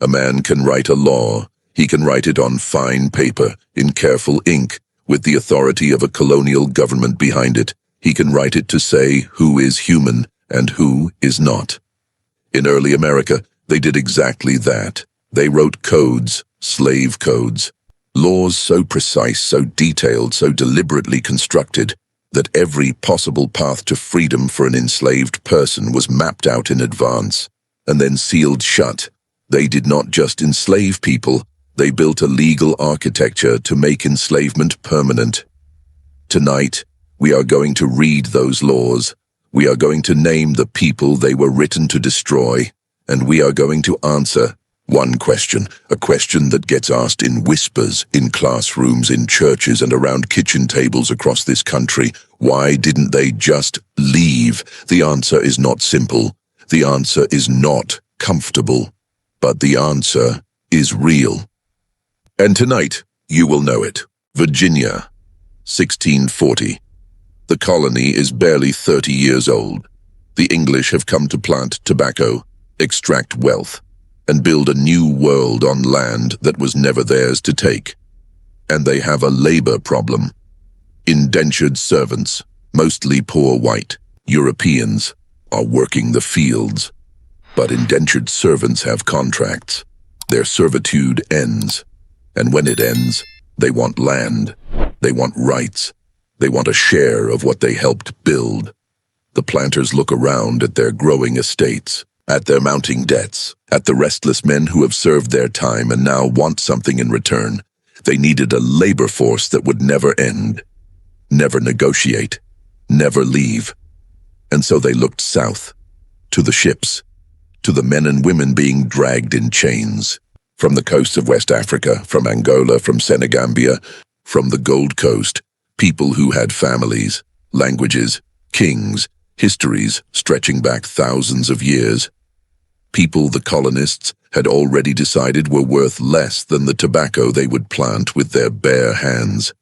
A man can write a law. He can write it on fine paper, in careful ink, with the authority of a colonial government behind it. He can write it to say who is human and who is not. In early America, they did exactly that. They wrote codes, slave codes, laws so precise, so detailed, so deliberately constructed, that every possible path to freedom for an enslaved person was mapped out in advance, and then sealed shut. They did not just enslave people, they built a legal architecture to make enslavement permanent. Tonight, we are going to read those laws. We are going to name the people they were written to destroy, and we are going to answer one question, a question that gets asked in whispers, in classrooms, in churches, and around kitchen tables across this country. Why didn't they just leave? The answer is not simple. The answer is not comfortable. But the answer is real. And tonight, you will know it. Virginia, 1640. The colony is barely 30 years old. The English have come to plant tobacco, extract wealth, and build a new world on land that was never theirs to take. And they have a labor problem. Indentured servants, mostly poor white Europeans, are working the fields. But indentured servants have contracts. Their servitude ends. And when it ends, they want land. They want rights. They want a share of what they helped build. The planters look around at their growing estates, at their mounting debts, at the restless men who have served their time and now want something in return. They needed a labor force that would never end, never negotiate, never leave. And so they looked south, to the ships, to the men and women being dragged in chains, from the coasts of West Africa, from Angola, from Senegambia, from the Gold Coast, people who had families, languages, kings, histories stretching back thousands of years. People the colonists had already decided were worth less than the tobacco they would plant with their bare hands.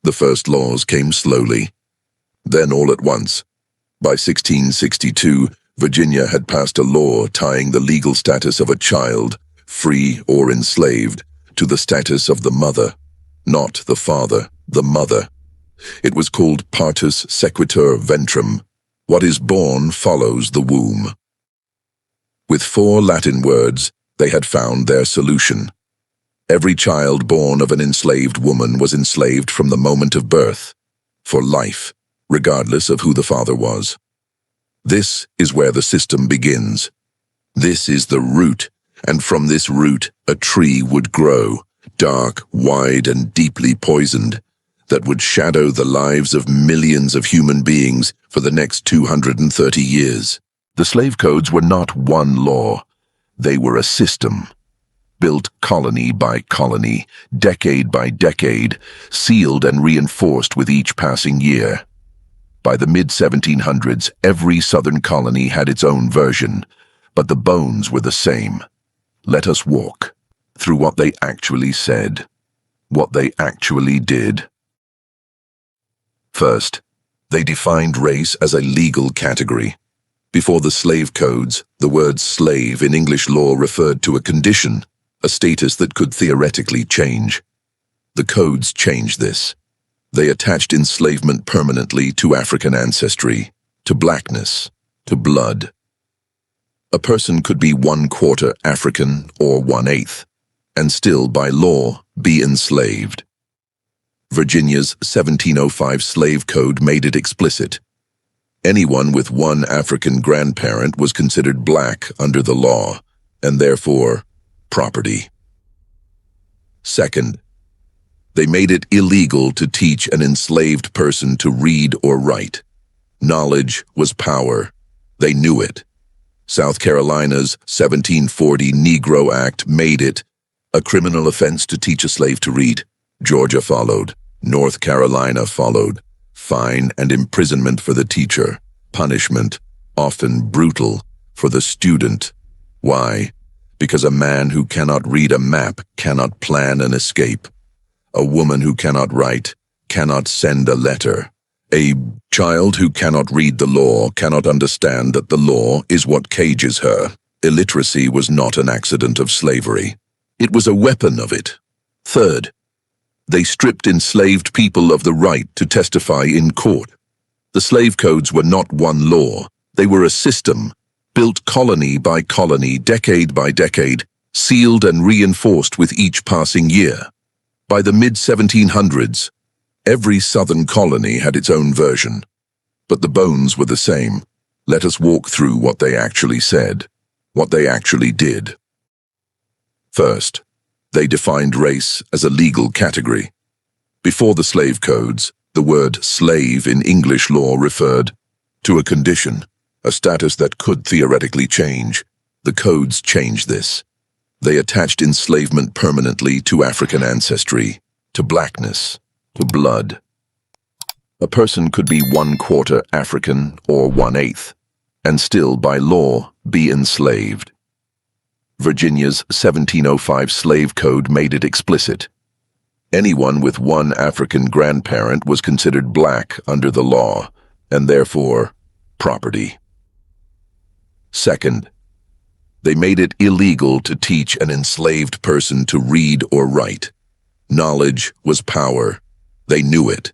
The first laws came slowly, then all at once. By 1662, Virginia had passed a law tying the legal status of a child, free or enslaved, to the status of the mother, not the father, the mother. It was called partus sequitur ventrum. What is born follows the womb. With 4 Latin words, they had found their solution. Every child born of an enslaved woman was enslaved from the moment of birth, for life, regardless of who the father was. This is where the system begins. This is the root, and from this root a tree would grow, dark, wide, and deeply poisoned, that would shadow the lives of millions of human beings for the next 230 years. The slave codes were not one law. They were a system, built colony by colony, decade by decade, sealed and reinforced with each passing year. By the mid-1700s, every southern colony had its own version, but the bones were the same. Let us walk through what they actually said, what they actually did. First, they defined race as a legal category. Before the slave codes, the word slave in English law referred to a condition, a status that could theoretically change. The codes changed this. They attached enslavement permanently to African ancestry, to blackness, to blood. A person could be 1/4 African or 1/8, and still, by law, be enslaved. Virginia's 1705 slave code made it explicit. Anyone with one African grandparent was considered black under the law, and therefore, property. Second, they made it illegal to teach an enslaved person to read or write. Knowledge was power. They knew it. South Carolina's 1740 Negro Act made it a criminal offense to teach a slave to read. Georgia followed. North Carolina followed. Fine and imprisonment for the teacher. Punishment, often brutal, for the student. Why? Because a man who cannot read a map cannot plan an escape. A woman who cannot write cannot send a letter. A child who cannot read the law cannot understand that the law is what cages her. Illiteracy was not an accident of slavery. It was a weapon of it. Third, they stripped enslaved people of the right to testify in court. The slave codes were not one law. They were a system, built colony by colony, decade by decade, sealed and reinforced with each passing year. By the mid-1700s, every southern colony had its own version. But the bones were the same. Let us walk through what they actually said, what they actually did. First, they defined race as a legal category. Before the slave codes, the word slave in English law referred to a condition, a status that could theoretically change. The codes changed this. They attached enslavement permanently to African ancestry, to blackness, to blood. A person could be 1/4 African or 1/8, and still, by law, be enslaved. Virginia's 1705 slave code made it explicit. Anyone with one African grandparent was considered black under the law, and therefore property. Second, they made it illegal to teach an enslaved person to read or write. Knowledge was power. They knew it.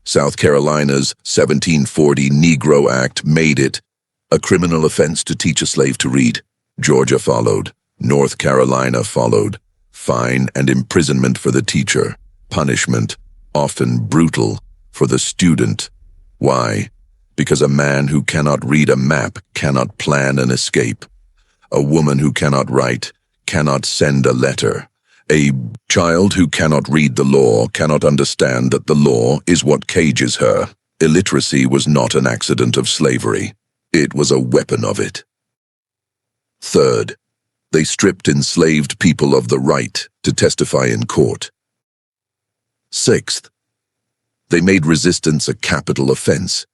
South Carolina's 1740 Negro Act made it a criminal offense to teach a slave to read. Georgia followed. North Carolina followed. Fine and imprisonment for the teacher. Punishment, often brutal, for the student. Why? Because a man who cannot read a map cannot plan an escape. A woman who cannot write cannot send a letter. A child who cannot read the law cannot understand that the law is what cages her. Illiteracy was not an accident of slavery. It was a weapon of it. Third, they stripped enslaved people of the right to testify in court. Sixth, they made resistance a capital offense,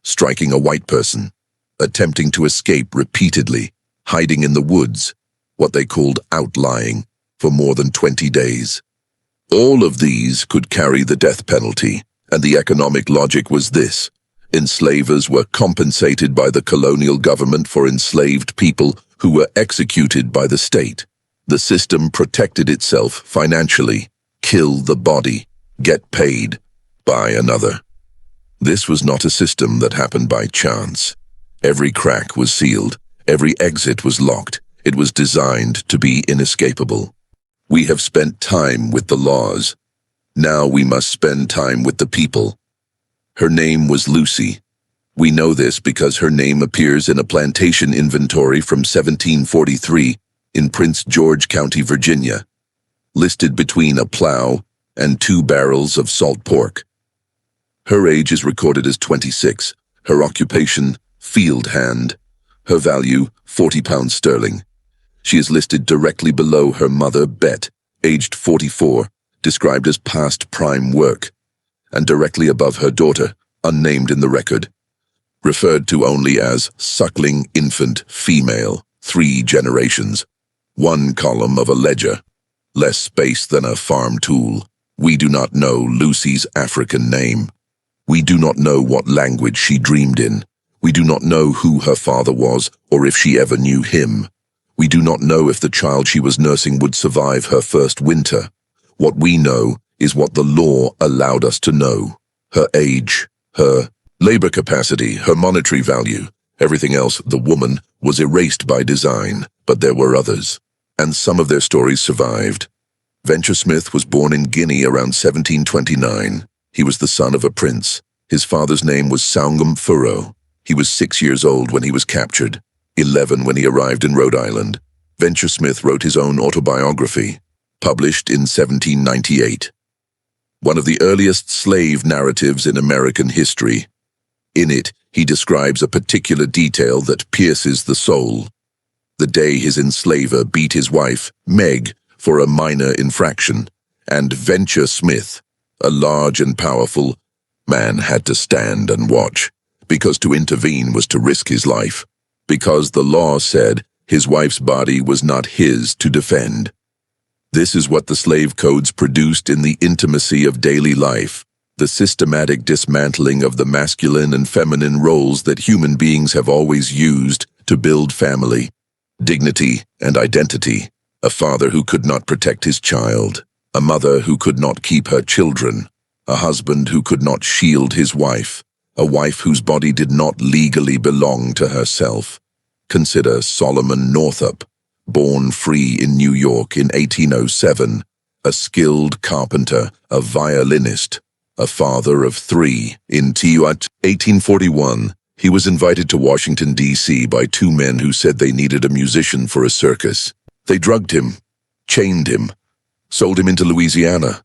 striking a white person, attempting to escape repeatedly, hiding in the woods, what they called outlying, for more than 20 days. All of these could carry the death penalty, and the economic logic was this: enslavers were compensated by the colonial government for enslaved people who were executed by the state. The system protected itself financially. Kill the body, get paid, buy another. This was not a system that happened by chance. Every crack was sealed, every exit was locked. It was designed to be inescapable. We have spent time with the laws. Now we must spend time with the people. Her name was Lucy. We know this because her name appears in a plantation inventory from 1743 in Prince George County, Virginia, listed between a plow and 2 barrels of salt pork. Her age is recorded as 26, her occupation, field hand, her value, 40 pounds sterling. She is listed directly below her mother, Bet, aged 44, described as past prime work, and directly above her daughter, unnamed in the record, referred to only as suckling infant female, 3 generations. 1 column of a ledger, less space than a farm tool. We do not know Lucy's African name. We do not know what language she dreamed in. We do not know who her father was or if she ever knew him. We do not know if the child she was nursing would survive her first winter. What we know is what the law allowed us to know. Her age, her labor capacity, her monetary value. Everything else, the woman, was erased by design, but there were others, and some of their stories survived. Venture Smith was born in Guinea around 1729. He was the son of a prince. His father's name was Sangam Furrow. He was 6 years old when he was captured, 11 when he arrived in Rhode Island. Venture Smith wrote his own autobiography, published in 1798. One of the earliest slave narratives in American history. In it, he describes a particular detail that pierces the soul. The day his enslaver beat his wife, Meg, for a minor infraction, and Venture Smith, a large and powerful man, had to stand and watch, because to intervene was to risk his life, because the law said his wife's body was not his to defend. This is what the slave codes produced in the intimacy of daily life, the systematic dismantling of the masculine and feminine roles that human beings have always used to build family. Dignity and identity. A father who could not protect his child. A mother who could not keep her children. A husband who could not shield his wife. A wife whose body did not legally belong to herself. Consider Solomon Northup, born free in New York in 1807, a skilled carpenter, a violinist, a father of three. In 1841, he was invited to Washington, D.C. by two men who said they needed a musician for a circus. They drugged him, chained him, sold him into Louisiana.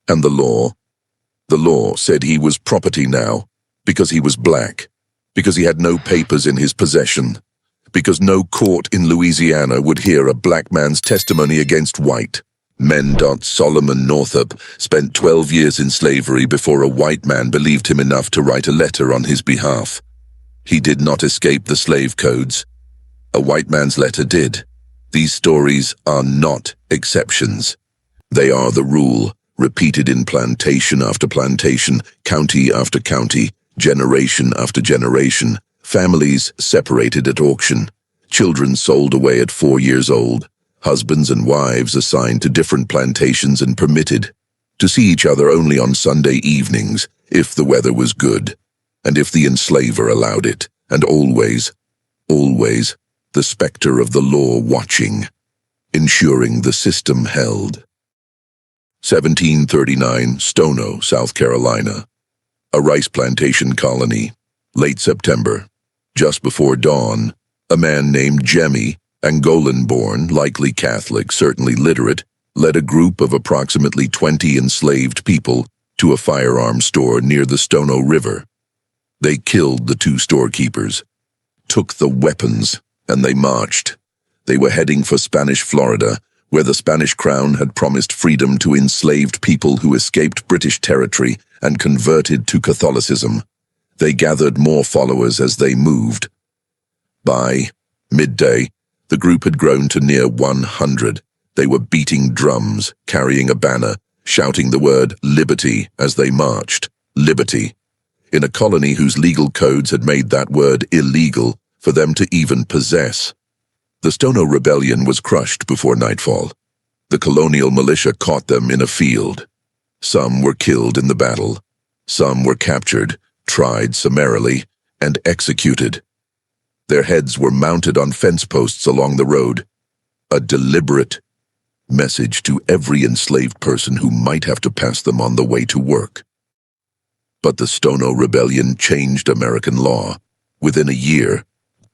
And the law said he was property now, because he was black, because he had no papers in his possession, because no court in Louisiana would hear a black man's testimony against white men. Solomon Northup spent 12 years in slavery before a white man believed him enough to write a letter on his behalf. He did not escape the slave codes. A white man's letter did. These stories are not exceptions. They are the rule, repeated in plantation after plantation, county after county, generation after generation. Families separated at auction, children sold away at 4 years old, husbands and wives assigned to different plantations and permitted to see each other only on Sunday evenings, if the weather was good, and if the enslaver allowed it, and always, the specter of the law watching, ensuring the system held. 1739, Stono, South Carolina. A rice plantation colony. Late September. Just before dawn, a man named Jemmy, Angolan-born, likely Catholic, certainly literate, led a group of approximately 20 enslaved people to a firearms store near the Stono River. They killed the two storekeepers, took the weapons, and they marched. They were heading for Spanish Florida, where the Spanish crown had promised freedom to enslaved people who escaped British territory and converted to Catholicism. They gathered more followers as they moved. By midday, the group had grown to near 100. They were beating drums, carrying a banner, shouting the word liberty as they marched. Liberty. In a colony whose legal codes had made that word illegal for them to even possess. The Stono Rebellion was crushed before nightfall. The colonial militia caught them in a field. Some were killed in the battle. Some were captured, tried summarily, and executed. Their heads were mounted on fence posts along the road. A deliberate message to every enslaved person who might have to pass them on the way to work. But the Stono Rebellion changed American law. Within a year,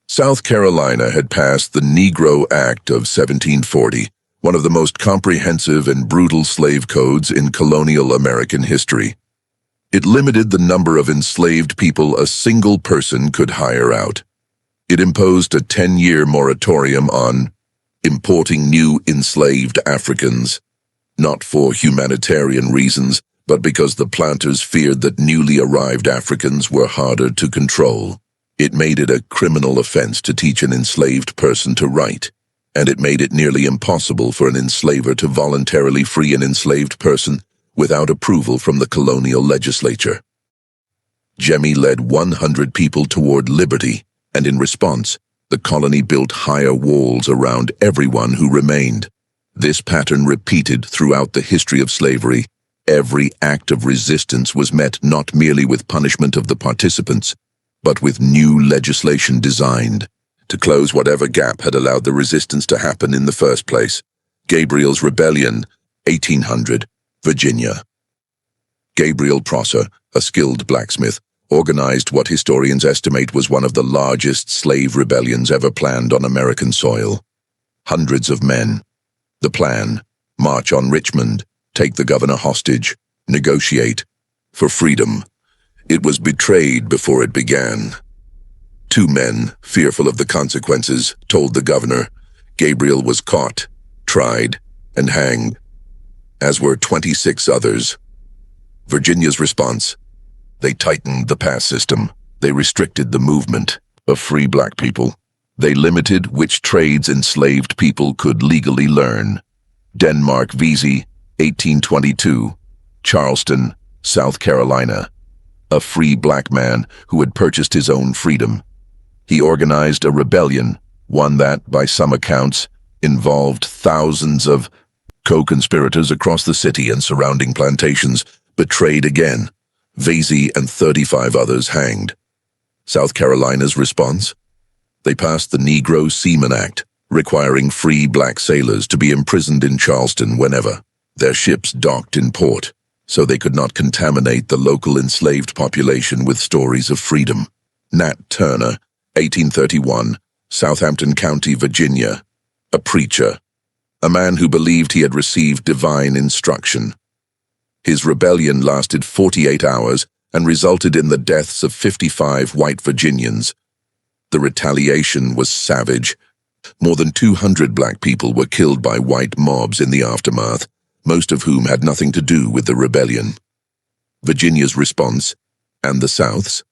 South Carolina had passed the Negro Act of 1740, one of the most comprehensive and brutal slave codes in colonial American history. It limited the number of enslaved people a single person could hire out. It imposed a 10-year moratorium on importing new enslaved Africans, not for humanitarian reasons, but because the planters feared that newly arrived Africans were harder to control. It made it a criminal offense to teach an enslaved person to write, and it made it nearly impossible for an enslaver to voluntarily free an enslaved person without approval from the colonial legislature. Jemmy led 100 people toward liberty, and in response, the colony built higher walls around everyone who remained. This pattern repeated throughout the history of slavery. Every act of resistance was met not merely with punishment of the participants, but with new legislation designed to close whatever gap had allowed the resistance to happen in the first place. Gabriel's Rebellion, 1800, Virginia. Gabriel Prosser, a skilled blacksmith, organized what historians estimate was one of the largest slave rebellions ever planned on American soil. Hundreds of men. The plan: march on Richmond, take the governor hostage, negotiate for freedom. It was betrayed before it began. Two men, fearful of the consequences, told the governor. Gabriel was caught, tried, and hanged, as were 26 others. Virginia's response: they tightened the pass system. They restricted the movement of free black people. They limited which trades enslaved people could legally learn. Denmark Vesey, 1822, Charleston, South Carolina. A free black man who had purchased his own freedom. He organized a rebellion, one that, by some accounts, involved thousands of co-conspirators across the city and surrounding plantations betrayed again, Vasey and 35 others hanged. South Carolina's response? They passed the Negro Seaman Act, requiring free black sailors to be imprisoned in Charleston whenever their ships docked in port, so they could not contaminate the local enslaved population with stories of freedom. Nat Turner, 1831, Southampton County, Virginia, a preacher, a man who believed he had received divine instruction. His rebellion lasted 48 hours and resulted in the deaths of 55 white Virginians. The retaliation was savage. More than 200 black people were killed by white mobs in the aftermath, most of whom had nothing to do with the rebellion. Virginia's response, and the South's?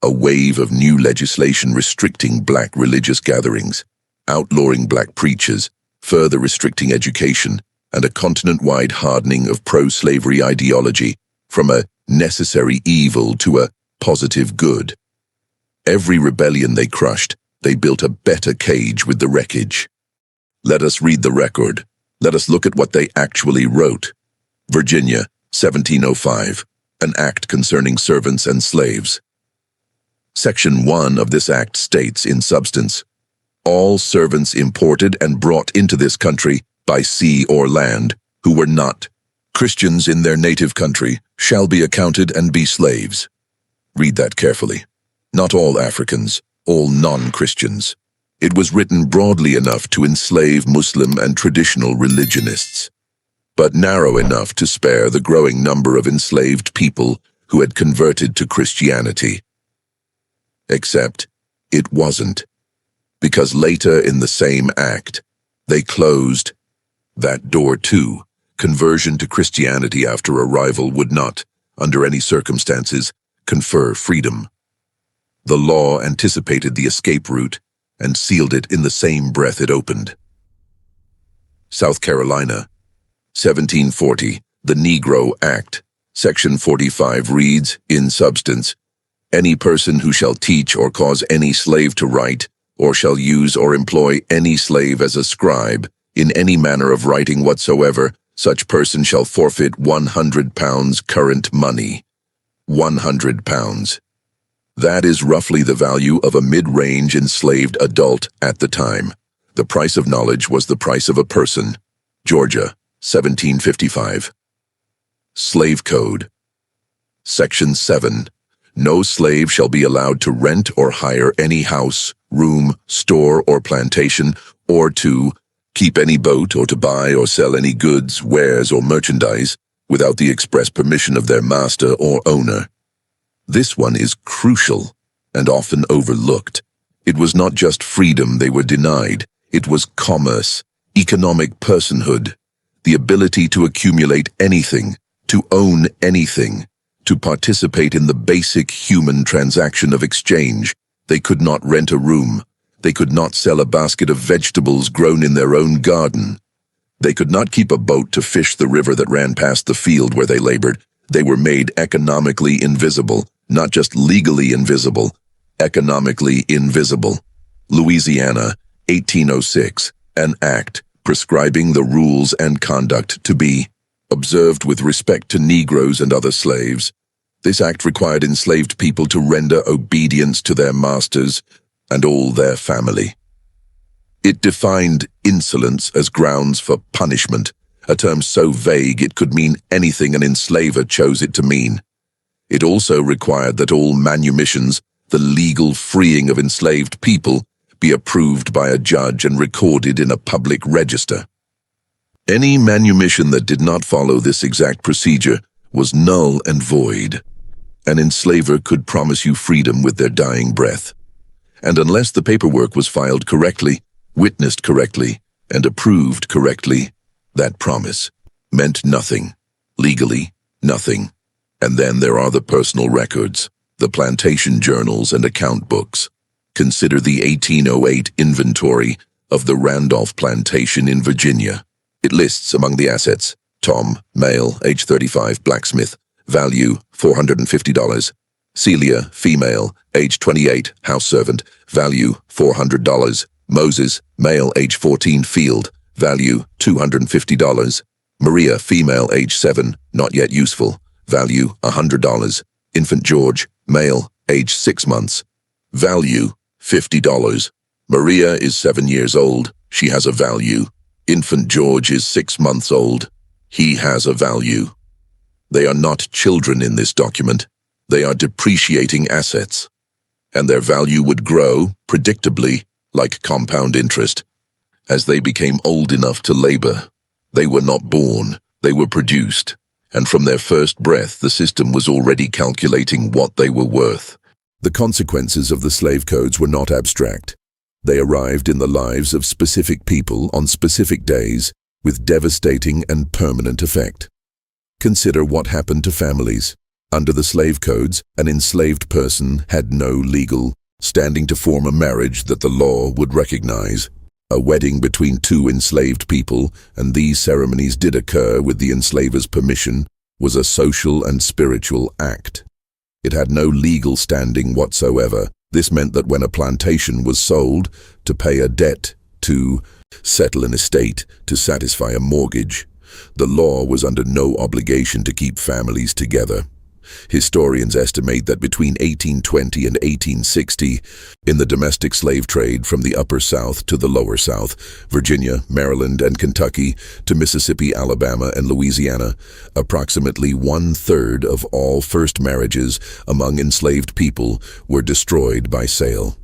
A wave of new legislation restricting black religious gatherings, outlawing black preachers, further restricting education, and a continent-wide hardening of pro-slavery ideology from a necessary evil to a positive good. Every rebellion they crushed, they built a better cage with the wreckage. Let us read the record. Let us look at what they actually wrote. Virginia, 1705, an act concerning servants and slaves. Section 1 of this act states, in substance, all servants imported and brought into this country by sea or land, who were not Christians in their native country, shall be accounted and be slaves. Read that carefully. Not all Africans, all non-Christians. It was written broadly enough to enslave Muslim and traditional religionists, but narrow enough to spare the growing number of enslaved people who had converted to Christianity. Except it wasn't, because later in the same act, they closed that door too. Conversion to Christianity after arrival would not, under any circumstances, confer freedom. The law anticipated the escape route and sealed it in the same breath it opened. South Carolina, 1740, the Negro Act, Section 45 reads, in substance, any person who shall teach or cause any slave to write, or shall use or employ any slave as a scribe, in any manner of writing whatsoever, such person shall forfeit 100 pounds current money. 100 pounds. That is roughly the value of a mid-range enslaved adult at the time. The price of knowledge was the price of a person. Georgia, 1755. Slave Code. Section 7. No slave shall be allowed to rent or hire any house, room, store, or plantation, or to keep any boat or to buy or sell any goods, wares, or merchandise without the express permission of their master or owner. This one is crucial and often overlooked. It was not just freedom they were denied, it was commerce, economic personhood, the ability to accumulate anything, to own anything, to participate in the basic human transaction of exchange. They could not rent a room. They could not sell a basket of vegetables grown in their own garden. They could not keep a boat to fish the river that ran past the field where they labored. They were made economically invisible, not just legally invisible, economically invisible. Louisiana, 1806, an act prescribing the rules and conduct to be observed with respect to Negroes and other slaves. This act required enslaved people to render obedience to their masters and all their family. It defined insolence as grounds for punishment, a term so vague it could mean anything an enslaver chose it to mean. It also required that all manumissions, the legal freeing of enslaved people, be approved by a judge and recorded in a public register. Any manumission that did not follow this exact procedure was null and void. An enslaver could promise you freedom with their dying breath. And unless the paperwork was filed correctly, witnessed correctly, and approved correctly, that promise meant nothing. Legally, nothing. And then there are the personal records, the plantation journals and account books. Consider the 1808 inventory of the Randolph plantation in Virginia. It lists among the assets, Tom, male, age 35, blacksmith, value $450. Celia, female, age 28, house servant, value $400. Moses, male, age 14, field, value $250. Maria, female, age 7, not yet useful, value $100. Infant George, male, age 6 months, value $50. Maria is 7 years old, she has a value. Infant George is 6 months old, he has a value. They are not children in this document, they are depreciating assets. And their value would grow, predictably, like compound interest. As they became old enough to labor, they were not born, they were produced. And from their first breath, the system was already calculating what they were worth. The consequences of the slave codes were not abstract. They arrived in the lives of specific people on specific days with devastating and permanent effect. Consider what happened to families. Under the slave codes, an enslaved person had no legal standing to form a marriage that the law would recognize. A wedding between two enslaved people, and these ceremonies did occur with the enslaver's permission, was a social and spiritual act. It had no legal standing whatsoever. This meant that when a plantation was sold, to pay a debt, to settle an estate, to satisfy a mortgage, the law was under no obligation to keep families together. Historians estimate that between 1820 and 1860, in the domestic slave trade from the Upper South to the Lower South, Virginia, Maryland, and Kentucky, to Mississippi, Alabama, and Louisiana, approximately 1/3 of all first marriages among enslaved people were destroyed by sale.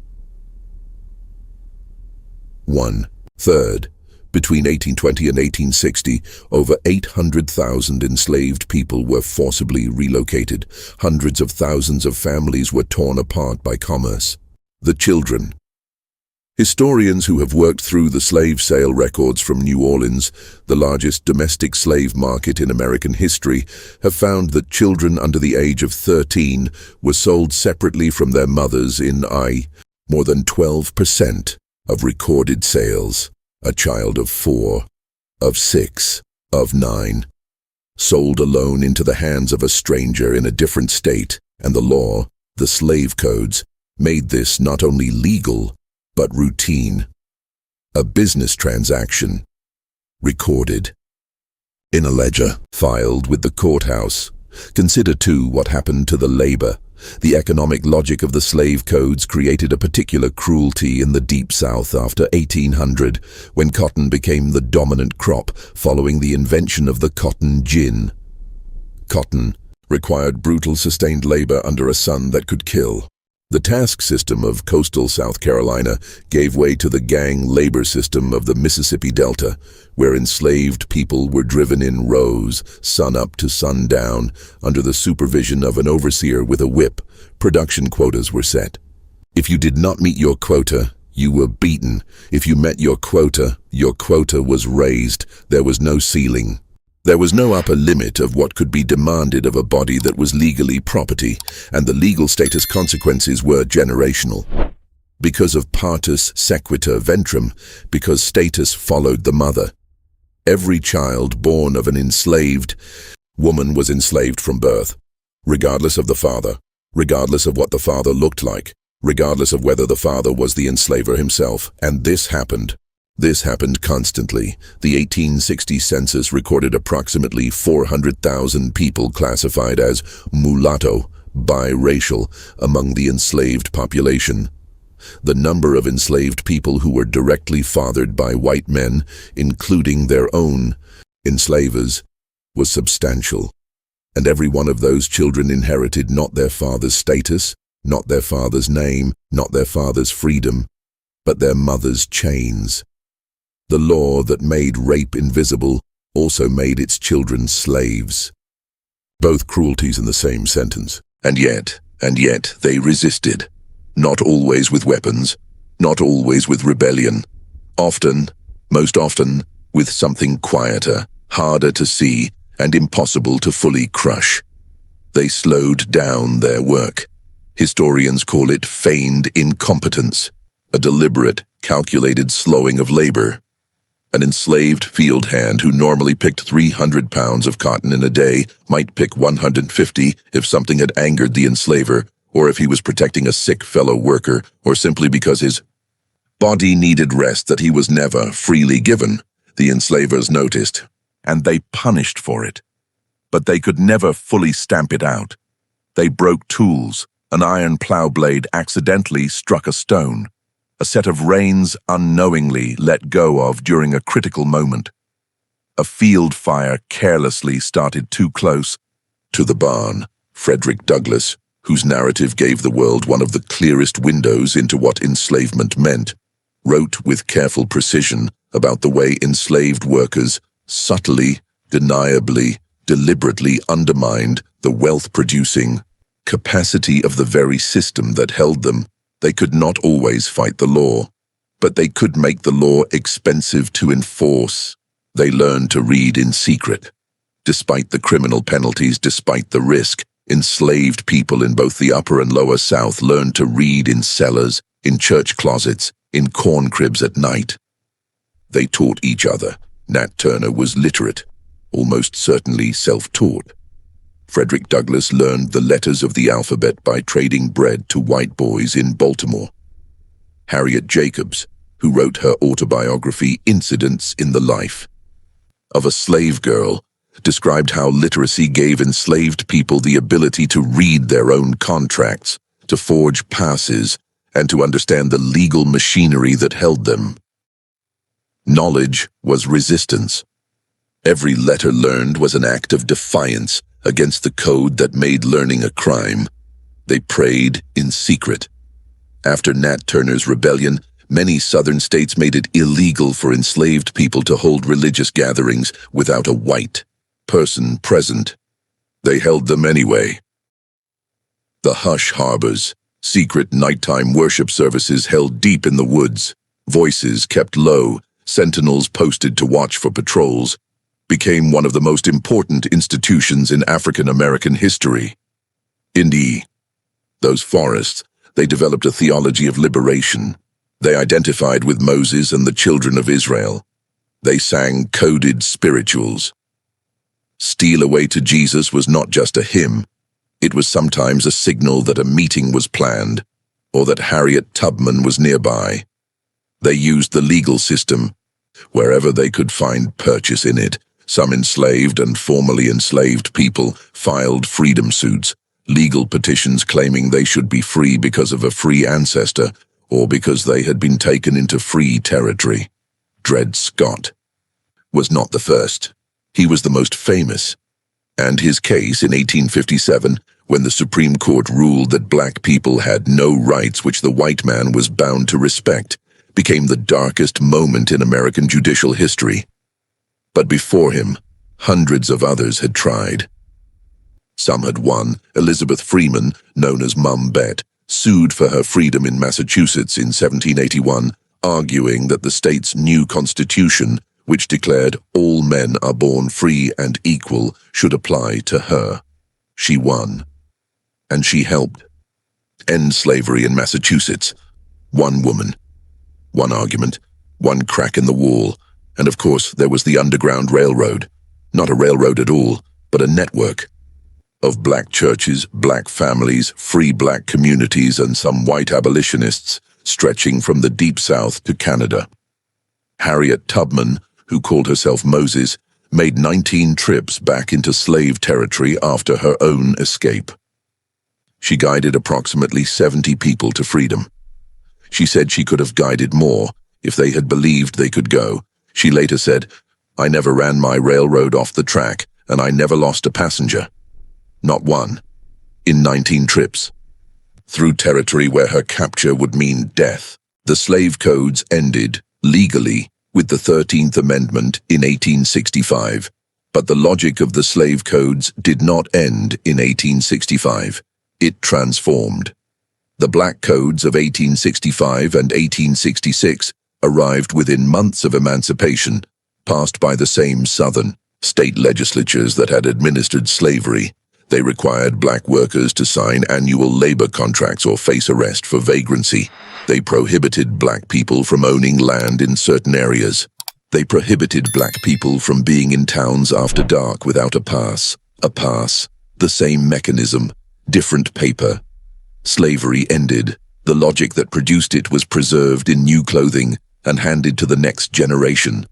1/3. Between 1820 and 1860, over 800,000 enslaved people were forcibly relocated. Hundreds of thousands of families were torn apart by commerce. The children. Historians who have worked through the slave sale records from New Orleans, the largest domestic slave market in American history, have found that children under the age of 13 were sold separately from their mothers in more than 12% of recorded sales. A child of 4, of 6, of 9, sold alone into the hands of a stranger in a different state, and the law, the slave codes, made this not only legal, but routine. A business transaction, recorded in a ledger, filed with the courthouse. Consider, too, what happened to the labor. The economic logic of the slave codes created a particular cruelty in the Deep South after 1800, when cotton became the dominant crop following the invention of the cotton gin. Cotton required brutal, sustained labor under a sun that could kill. The task system of coastal South Carolina gave way to the gang labor system of the Mississippi Delta, where enslaved people were driven in rows, sun up to sundown, under the supervision of an overseer with a whip. Production quotas were set. If you did not meet your quota, you were beaten. If you met your quota was raised. There was no ceiling. There was no upper limit of what could be demanded of a body that was legally property, and the legal status consequences were generational. Because of partus sequitur ventrum, because status followed the mother. Every child born of an enslaved woman was enslaved from birth, regardless of the father, regardless of what the father looked like, regardless of whether the father was the enslaver himself, and this happened. This happened constantly. The 1860 census recorded approximately 400,000 people classified as mulatto, biracial, among the enslaved population. The number of enslaved people who were directly fathered by white men, including their own enslavers, was substantial. And every one of those children inherited not their father's status, not their father's name, not their father's freedom, but their mother's chains. The law that made rape invisible also made its children slaves. Both cruelties in the same sentence. And yet, they resisted. Not always with weapons, not always with rebellion. Often, most often, with something quieter, harder to see, and impossible to fully crush. They slowed down their work. Historians call it feigned incompetence, a deliberate, calculated slowing of labor. An enslaved field hand who normally picked 300 pounds of cotton in a day might pick 150 if something had angered the enslaver, or if he was protecting a sick fellow worker, or simply because his body needed rest that he was never freely given, the enslavers noticed, and they punished for it. But they could never fully stamp it out. They broke tools. An iron plow blade accidentally struck a stone. A set of reins unknowingly let go of during a critical moment. A field fire carelessly started too close to the barn. Frederick Douglass, whose narrative gave the world one of the clearest windows into what enslavement meant, wrote with careful precision about the way enslaved workers subtly, deniably, deliberately undermined the wealth-producing capacity of the very system that held them. They could not always fight the law, but they could make the law expensive to enforce. They learned to read in secret. Despite the criminal penalties, despite the risk, enslaved people in both the Upper and Lower South learned to read in cellars, in church closets, in corn cribs at night. They taught each other. Nat Turner was literate, almost certainly self-taught. Frederick Douglass learned the letters of the alphabet by trading bread to white boys in Baltimore. Harriet Jacobs, who wrote her autobiography Incidents in the Life of a Slave Girl, described how literacy gave enslaved people the ability to read their own contracts, to forge passes, and to understand the legal machinery that held them. Knowledge was resistance. Every letter learned was an act of defiance against the code that made learning a crime. They prayed in secret. After Nat Turner's rebellion, many southern states made it illegal for enslaved people to hold religious gatherings without a white person present. They held them anyway. The hush harbors, secret nighttime worship services held deep in the woods, voices kept low, sentinels posted to watch for patrols, became one of the most important institutions in African American history. In those forests, they developed a theology of liberation. They identified with Moses and the children of Israel. They sang coded spirituals. Steal Away to Jesus was not just a hymn. It was sometimes a signal that a meeting was planned, or that Harriet Tubman was nearby. They used the legal system, wherever they could find purchase in it. Some enslaved and formerly enslaved people filed freedom suits, legal petitions claiming they should be free because of a free ancestor or because they had been taken into free territory. Dred Scott was not the first. He was the most famous. And his case in 1857, when the Supreme Court ruled that black people had no rights which the white man was bound to respect, became the darkest moment in American judicial history. But before him, hundreds of others had tried. Some had won. Elizabeth Freeman, known as Mum Bet, sued for her freedom in Massachusetts in 1781, arguing that the state's new constitution, which declared all men are born free and equal, should apply to her. She won. And she helped end slavery in Massachusetts. One woman, one argument, one crack in the wall. And of course, there was the Underground Railroad. Not a railroad at all, but a network of black churches, black families, free black communities, and some white abolitionists stretching from the Deep South to Canada. Harriet Tubman, who called herself Moses, made 19 trips back into slave territory after her own escape. She guided approximately 70 people to freedom. She said she could have guided more if they had believed they could go. She later said, "I never ran my railroad off the track, and I never lost a passenger. Not one. In 19 trips. Through territory where her capture would mean death." The slave codes ended, legally, with the 13th Amendment in 1865. But the logic of the slave codes did not end in 1865. It transformed. The black codes of 1865 and 1866 arrived within months of emancipation, passed by the same Southern state legislatures that had administered slavery. They required black workers to sign annual labor contracts or face arrest for vagrancy. They prohibited black people from owning land in certain areas. They prohibited black people from being in towns after dark without a pass. A pass, the same mechanism, different paper. Slavery ended, The logic that produced it was preserved in new clothing and handed to the next generation.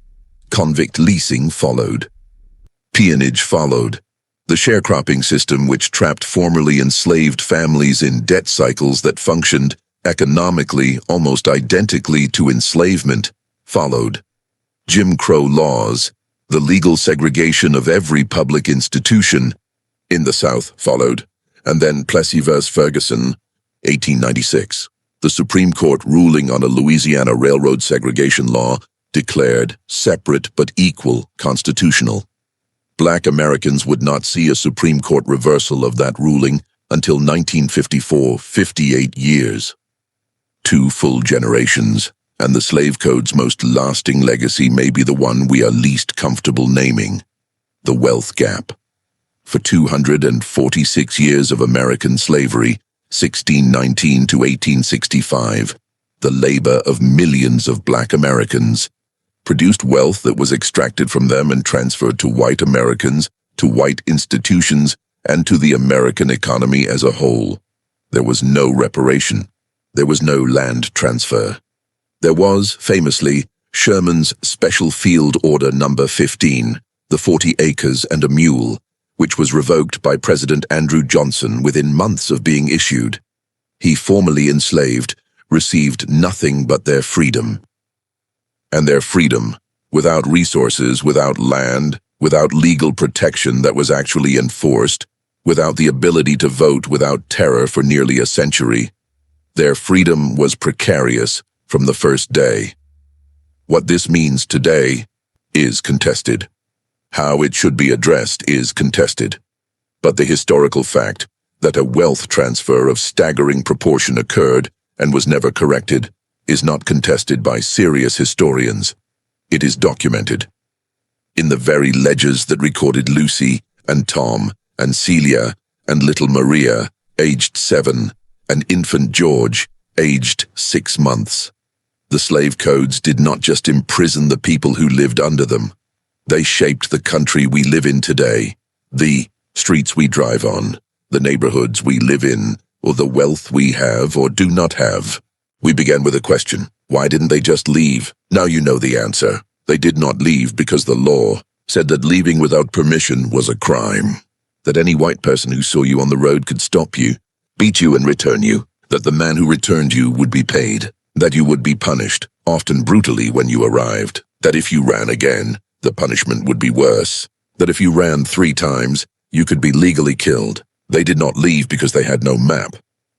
Convict leasing followed. Peonage followed. The sharecropping system, which trapped formerly enslaved families in debt cycles that functioned economically almost identically to enslavement, followed. Jim Crow laws, the legal segregation of every public institution in the South, followed, and then Plessy v. Ferguson, 1896. The Supreme Court ruling on a Louisiana railroad segregation law declared separate but equal constitutional. Black Americans would not see a Supreme Court reversal of that ruling until 1954, 58 years. 2 full generations, and the slave code's most lasting legacy may be the one we are least comfortable naming: the wealth gap. For 246 years of American slavery, 1619 to 1865, the labor of millions of Black Americans produced wealth that was extracted from them and transferred to white Americans, to white institutions, and to the American economy as a whole. There was no reparation. There was no land transfer. There was, famously, Sherman's Special Field Order Number 15, the 40 acres and a mule, which was revoked by President Andrew Johnson within months of being issued. He formerly enslaved received nothing but their freedom. And their freedom, without resources, without land, without legal protection that was actually enforced, without the ability to vote, without terror for nearly a century, their freedom was precarious from the first day. What this means today is contested. How it should be addressed is contested. But the historical fact that a wealth transfer of staggering proportion occurred and was never corrected is not contested by serious historians. It is documented. In the very ledgers that recorded Lucy and Tom and Celia and little Maria, aged 7, and infant George, aged 6 months. The slave codes did not just imprison the people who lived under them. They shaped the country we live in today, the streets we drive on, the neighborhoods we live in, or the wealth we have or do not have. We began with a question. Why didn't they just leave? Now you know the answer. They did not leave because the law said that leaving without permission was a crime. That any white person who saw you on the road could stop you, beat you and return you. That the man who returned you would be paid. That you would be punished, often brutally when you arrived. That if you ran again, the punishment would be worse. That if you ran 3 times, you could be legally killed. They did not leave because they had no map.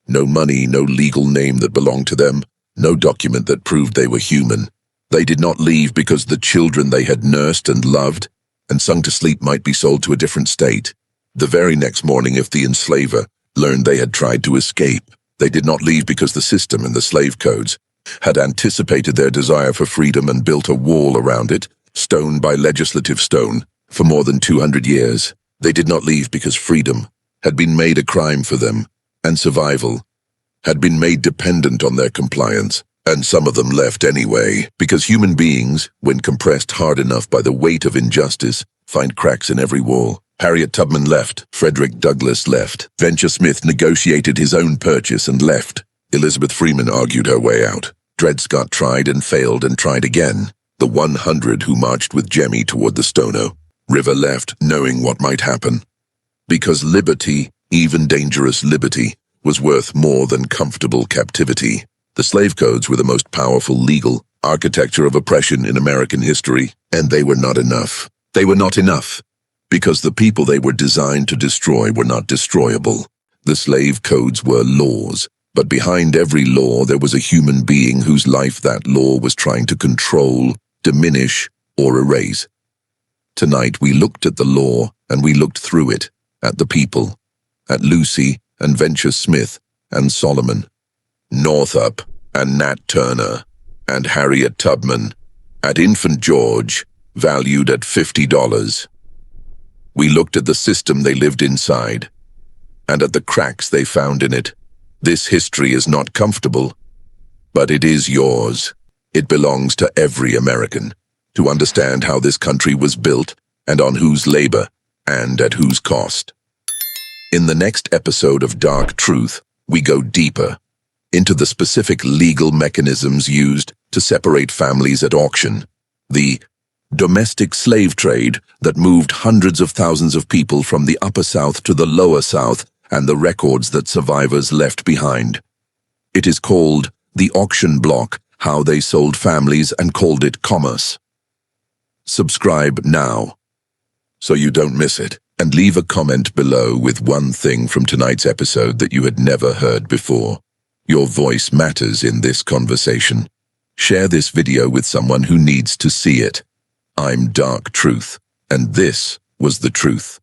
No money, no legal name that belonged to them, no document that proved they were human. They did not leave because the children they had nursed and loved and sung to sleep might be sold to a different state. The very next morning, if the enslaver learned they had tried to escape, they did not leave because the system and the slave codes had anticipated their desire for freedom and built a wall around it, stone by legislative stone, for more than 200 years. They did not leave because freedom had been made a crime for them, and survival had been made dependent on their compliance, and some of them left anyway, because human beings, when compressed hard enough by the weight of injustice, find cracks in every wall. Harriet Tubman left. Frederick Douglass left. Venture Smith negotiated his own purchase and left. Elizabeth Freeman argued her way out. Dred Scott tried and failed and tried again. The 100 who marched with Jemmy toward the Stono River left, knowing what might happen. Because liberty, even dangerous liberty, was worth more than comfortable captivity. The slave codes were the most powerful legal architecture of oppression in American history, and they were not enough. They were not enough, because the people they were designed to destroy were not destroyable. The slave codes were laws, but behind every law there was a human being whose life that law was trying to control, diminish, or erase. Tonight we looked at the law, and we looked through it, at the people, at Lucy and Venture Smith and Solomon, Northup and Nat Turner, and Harriet Tubman, at infant George, valued at $50. We looked at the system they lived inside, and at the cracks they found in it. This history is not comfortable, but it is yours. It belongs to every American, to understand how this country was built and on whose labor and at whose cost. In the next episode of Dark Truth, we go deeper into the specific legal mechanisms used to separate families at auction. The domestic slave trade that moved hundreds of thousands of people from the Upper South to the Lower South, and the records that survivors left behind. It is called the auction block, how they sold families and called it commerce. Subscribe now, so you don't miss it, and leave a comment below with one thing from tonight's episode that you had never heard before. Your voice matters in this conversation. Share this video with someone who needs to see it. I'm Dark Truth, and this was the truth.